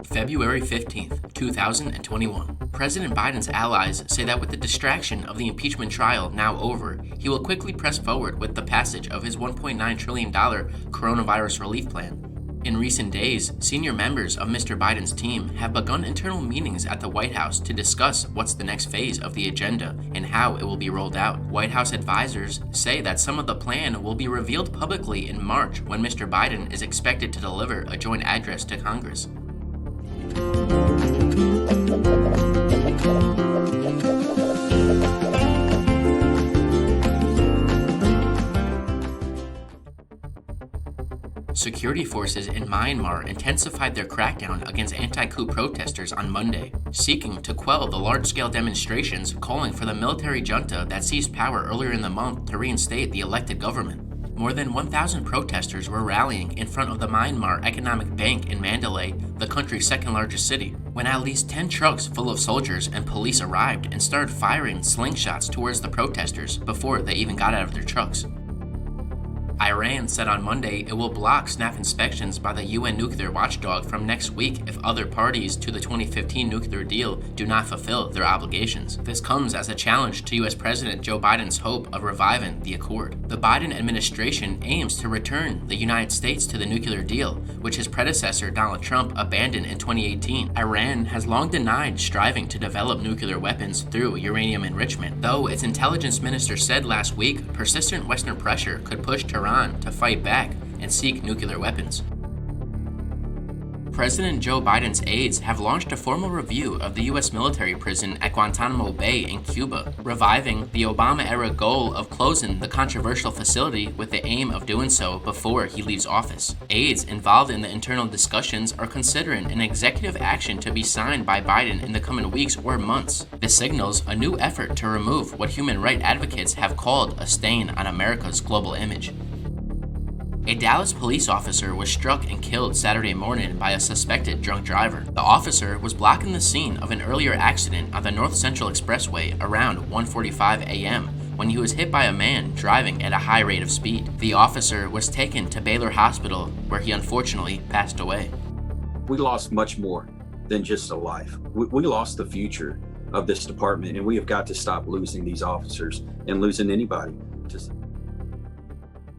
February 15th, 2021. President Biden's allies say that with the distraction of the impeachment trial now over, he will quickly press forward with the passage of his $1.9 trillion coronavirus relief plan. In recent days, senior members of Mr. Biden's team have begun internal meetings at the White House to discuss what's the next phase of the agenda and how it will be rolled out. White House advisors say that some of the plan will be revealed publicly in March when Mr. Biden is expected to deliver a joint address to Congress. Security forces in Myanmar intensified their crackdown against anti-coup protesters on Monday, seeking to quell the large-scale demonstrations calling for the military junta that seized power earlier in the month to reinstate the elected government. More than 1,000 protesters were rallying in front of the Myanmar Economic Bank in Mandalay, the country's second-largest city, when at least 10 trucks full of soldiers and police arrived and started firing slingshots towards the protesters before they even got out of their trucks. Iran said on Monday it will block snap inspections by the UN nuclear watchdog from next week if other parties to the 2015 nuclear deal do not fulfill their obligations. This comes as a challenge to U.S. President Joe Biden's hope of reviving the accord. The Biden administration aims to return the United States to the nuclear deal, which his predecessor Donald Trump abandoned in 2018. Iran has long denied striving to develop nuclear weapons through uranium enrichment, though its intelligence minister said last week persistent Western pressure could push Tehran to fight back and seek nuclear weapons. President Joe Biden's aides have launched a formal review of the U.S. military prison at Guantanamo Bay in Cuba, reviving the Obama-era goal of closing the controversial facility with the aim of doing so before he leaves office. Aides involved in the internal discussions are considering an executive action to be signed by Biden in the coming weeks or months. This signals a new effort to remove what human rights advocates have called a stain on America's global image. A Dallas police officer was struck and killed Saturday morning by a suspected drunk driver. The officer was blocking the scene of an earlier accident on the North Central Expressway around 1:45 a.m. when he was hit by a man driving at a high rate of speed. The officer was taken to Baylor Hospital, where he unfortunately passed away. We lost much more than just a life. We lost the future of this department, and we have got to stop losing these officers and losing anybody.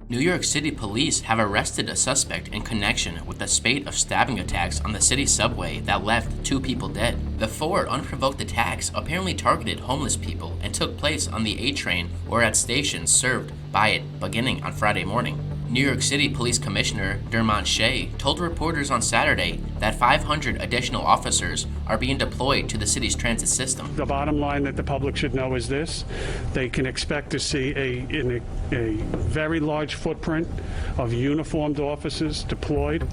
New York City police have arrested a suspect in connection with the spate of stabbing attacks on the city subway that left 2 people dead. The 4 unprovoked attacks apparently targeted homeless people and took place on the A train or at stations served by it beginning on Friday morning. New York City Police Commissioner Dermot Shea told reporters on Saturday that 500 additional officers are being deployed to the city's transit system. The bottom line that the public should know is this: they can expect to see a very large footprint of uniformed officers deployed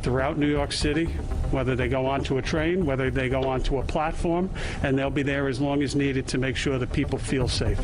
throughout New York City, whether they go onto a train, whether they go onto a platform, and they'll be there as long as needed to make sure that people feel safe.